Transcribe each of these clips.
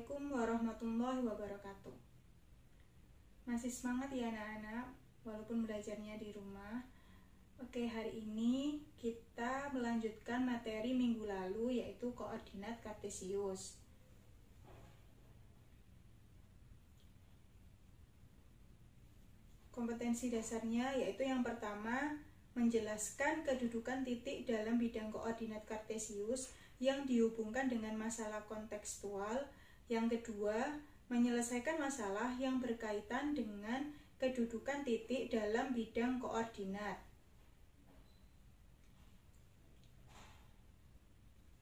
Assalamualaikum warahmatullahi wabarakatuh. Masih semangat ya anak-anak, walaupun belajarnya di rumah. Oke, hari ini kita melanjutkan materi minggu lalu, yaitu koordinat kartesius. Kompetensi dasarnya yaitu yang pertama, menjelaskan kedudukan titik dalam bidang koordinat kartesius yang dihubungkan dengan masalah kontekstual. Yang kedua, menyelesaikan masalah yang berkaitan dengan kedudukan titik dalam bidang koordinat.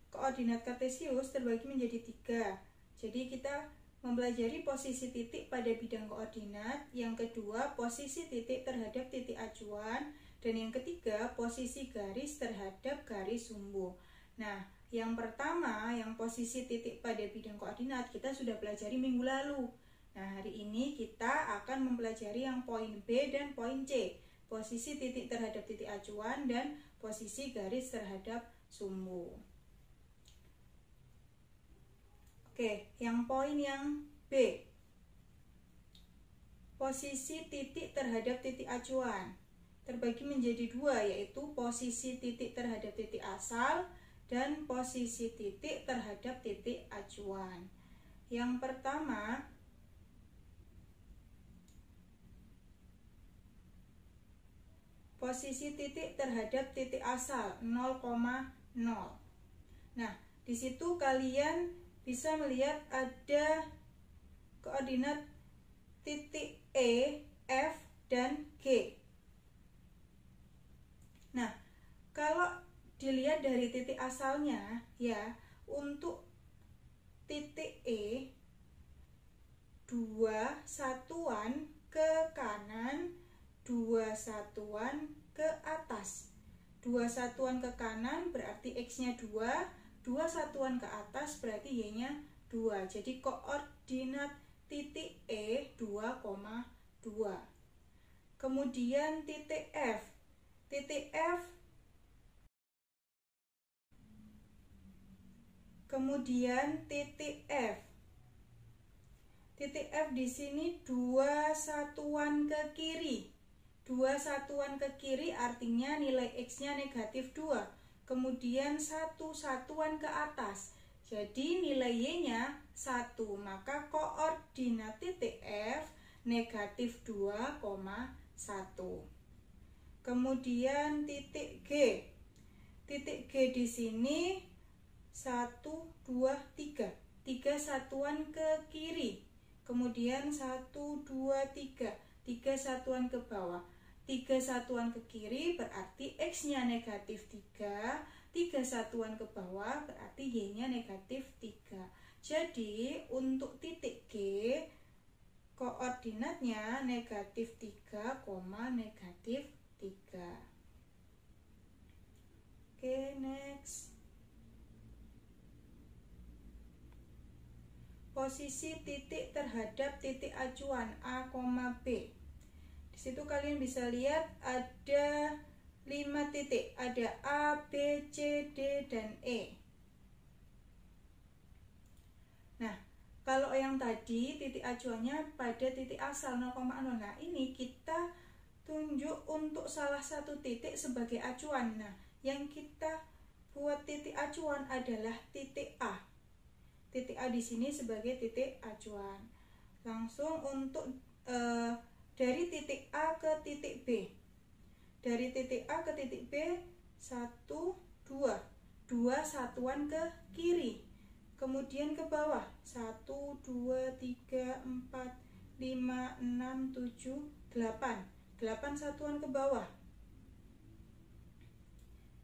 Koordinat kartesius terbagi menjadi 3. Jadi kita mempelajari posisi titik pada bidang koordinat, yang kedua posisi titik terhadap titik acuan, dan yang ketiga posisi garis terhadap garis sumbu. Nah, yang pertama, yang posisi titik pada bidang koordinat kita sudah pelajari minggu lalu. Nah, hari ini kita akan mempelajari yang poin B dan poin C, posisi titik terhadap titik acuan dan posisi garis terhadap sumbu. Oke, yang poin yang B, posisi titik terhadap titik acuan terbagi menjadi 2, yaitu posisi titik terhadap titik asal dan posisi titik terhadap titik acuan. Yang pertama, posisi titik terhadap titik asal 0,0. Nah, di situ kalian bisa melihat ada koordinat titik E, F, dan G. Nah, kalau dilihat dari titik asalnya, ya, untuk titik E 2 satuan ke kanan, 2 satuan ke atas. 2 satuan ke kanan berarti X-nya 2, 2 satuan ke atas berarti Y-nya 2. Jadi koordinat titik E 2,2. Kemudian titik F. Titik F Kemudian titik F. Titik F di sini 2 satuan ke kiri. 2 satuan ke kiri artinya nilai X-nya negatif 2. Kemudian 1 satuan ke atas. Jadi nilai Y-nya 1. Maka koordinat titik F negatif 2,1. Kemudian titik G. Titik G di sini 1, 2, 3. 3 satuan ke kiri. Kemudian 1, 2, 3. 3 satuan ke bawah. 3 satuan ke kiri berarti X-nya negatif 3. 3 satuan ke bawah berarti Y-nya negatif 3. Jadi untuk titik G koordinatnya negatif 3, negatif 3. Oke, next. Posisi titik terhadap titik acuan A, B. Di situ kalian bisa lihat ada 5 titik, ada A, B, C, D, dan E. Nah, kalau yang tadi titik acuannya pada titik asal 0,0. Nah, ini kita tunjuk untuk salah satu titik sebagai acuan. Nah, yang kita buat titik acuan adalah titik A. Titik A di sini sebagai titik acuan. Langsung untuk dari titik A ke titik B. Dari titik A ke titik B 1, 2. 2 satuan ke kiri. Kemudian ke bawah 1, 2, 3, 4, 5, 6, 7, 8. 8 satuan ke bawah.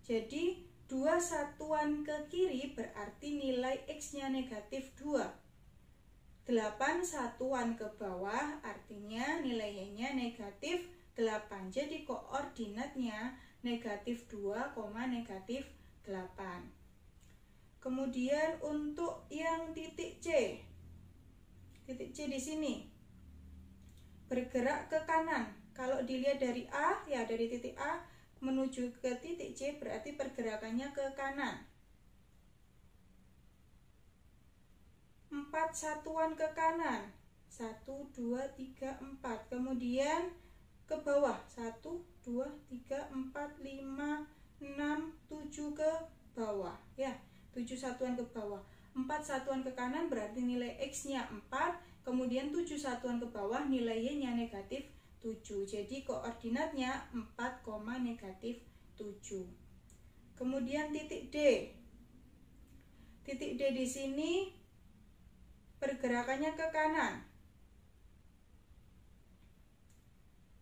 Jadi 2 satuan ke kiri berarti nilai X-nya negatif 2. 8 satuan ke bawah artinya nilai Y-nya negatif 8. Jadi koordinatnya negatif 2, negatif 8. Kemudian untuk yang titik C. Titik C di sini bergerak ke kanan. Kalau dilihat dari A, ya dari titik A menuju ke titik C berarti pergerakannya ke kanan. 4 satuan ke kanan. 1, 2, 3, 4. Kemudian ke bawah 1, 2, 3, 4, 5, 6, 7 ke bawah ya. 7 satuan ke bawah. 4 satuan ke kanan berarti nilai X-nya 4. Kemudian 7 satuan ke bawah nilai Y-nya negatif 7. Jadi koordinatnya 4, negatif 7. Kemudian titik D. Titik D di sini pergerakannya ke kanan.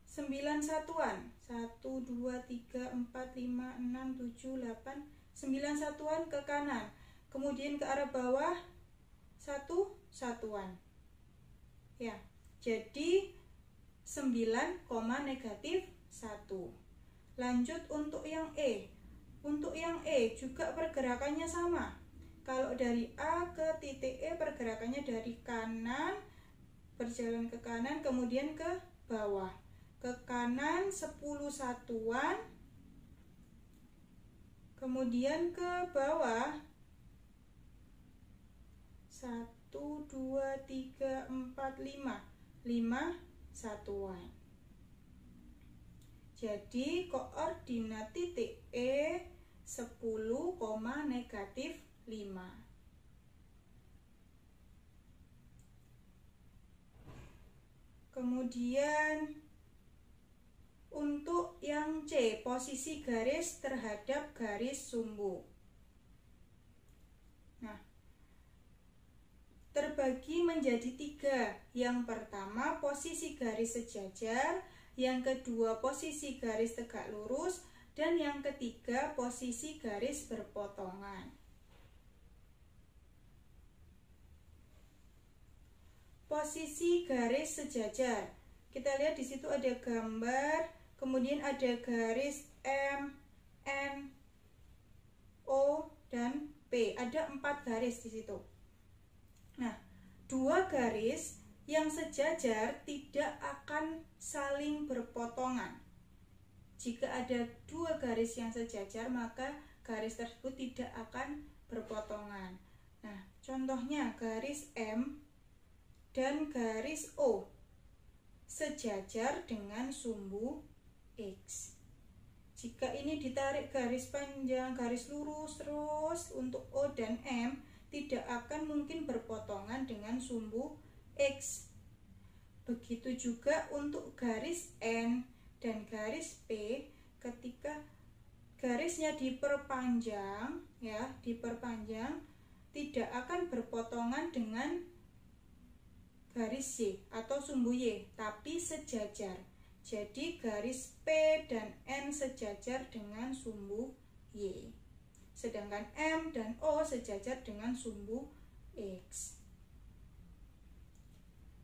9 satuan. 1, 2, 3, 4, 5, 6, 7, 8. 9 satuan ke kanan. Kemudian ke arah bawah 1 satuan. Ya, jadi 9, negatif 1. Lanjut untuk yang E. Untuk yang E juga pergerakannya sama. Kalau dari A ke titik E pergerakannya dari kanan, berjalan ke kanan, kemudian ke bawah. Ke kanan 10 satuan, kemudian ke bawah 1, 2, 3, 4, 5 satuan. Jadi koordinat titik E 10, negatif 5. Kemudian untuk yang C, posisi garis terhadap garis sumbu. Nah, terbagi menjadi 3. Yang pertama posisi garis sejajar, yang kedua posisi garis tegak lurus, dan yang ketiga posisi garis berpotongan. Posisi garis sejajar. Kita lihat di situ ada gambar, kemudian ada garis M, N, O, dan P. Ada 4 garis di situ. Nah, 2 garis yang sejajar tidak akan saling berpotongan. Jika ada 2 garis yang sejajar, maka garis tersebut tidak akan berpotongan. Nah, contohnya garis M dan garis O sejajar dengan sumbu X. Jika ini ditarik garis panjang, garis lurus terus untuk O dan M, tidak akan mungkin berpotongan dengan sumbu X. Begitu juga untuk garis N dan garis P, ketika garisnya diperpanjang, tidak akan berpotongan dengan garis Y atau sumbu Y, tapi sejajar. Jadi garis P dan N sejajar dengan sumbu Y, sedangkan M dan O sejajar dengan sumbu X.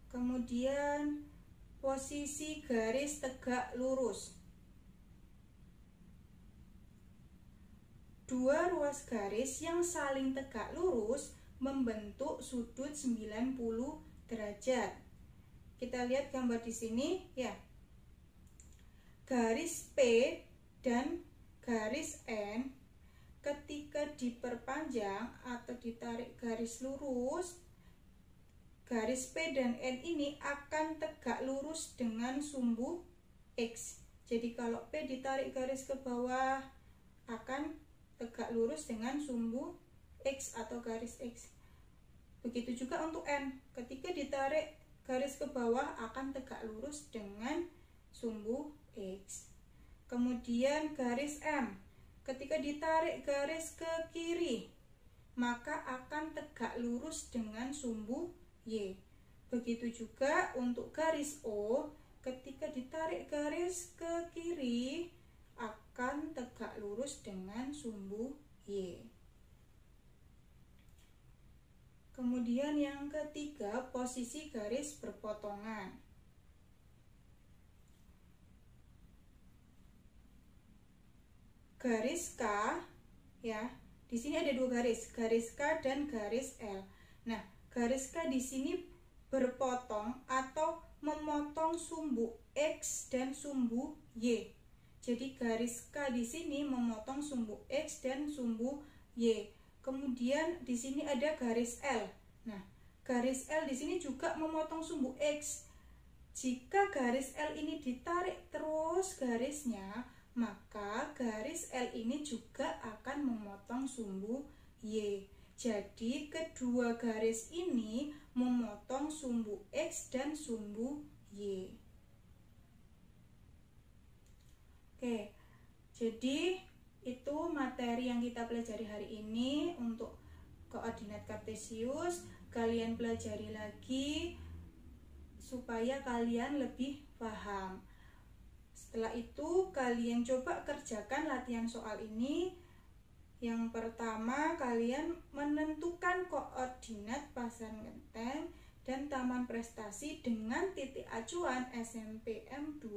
Kemudian posisi garis tegak lurus. 2 ruas garis yang saling tegak lurus membentuk sudut 90 derajat. Kita lihat gambar di sini ya. Garis P dan garis N ketika diperpanjang atau ditarik garis lurus, garis P dan N ini akan tegak lurus dengan sumbu X. Jadi kalau P ditarik garis ke bawah akan tegak lurus dengan sumbu X atau garis X. Begitu juga untuk N, ketika ditarik garis ke bawah akan tegak lurus dengan sumbu X. Kemudian garis M, ketika ditarik garis ke kiri maka akan tegak lurus dengan sumbu Y. Begitu juga untuk garis O, ketika ditarik garis ke kiri akan tegak lurus dengan sumbu Y. Kemudian yang ketiga, posisi garis berpotongan. Garis K ya, di sini ada 2 garis K dan garis L. Nah, garis K di sini berpotong atau memotong sumbu X dan sumbu Y. Jadi garis K di sini memotong sumbu X dan sumbu Y. Kemudian di sini ada garis L. Nah, garis L di sini juga memotong sumbu X. Jika garis L ini ditarik terus garisnya, maka garis L ini juga akan memotong sumbu Y. Jadi kedua garis ini memotong sumbu X dan sumbu Y. Oke, jadi itu materi yang kita pelajari hari ini untuk koordinat kartesius. Kalian pelajari lagi supaya kalian lebih paham. Setelah itu kalian coba kerjakan latihan soal ini. Yang pertama, kalian menentukan koordinat Pasar Genteng dan Taman Prestasi dengan titik acuan SMPM 2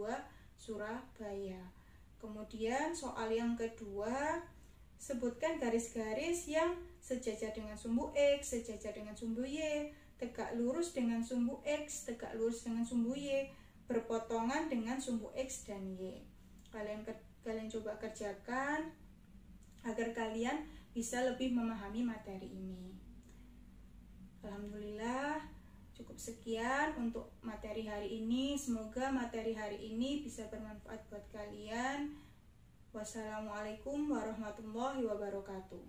Surabaya. Kemudian soal yang kedua, sebutkan garis-garis yang sejajar dengan sumbu X, sejajar dengan sumbu Y, tegak lurus dengan sumbu X, tegak lurus dengan sumbu Y, berpotongan dengan sumbu X dan Y. Kalian coba kerjakan agar kalian bisa lebih memahami materi ini. Alhamdulillah, cukup sekian untuk materi hari ini. Semoga materi hari ini bisa bermanfaat buat kalian. Wassalamualaikum warahmatullahi wabarakatuh.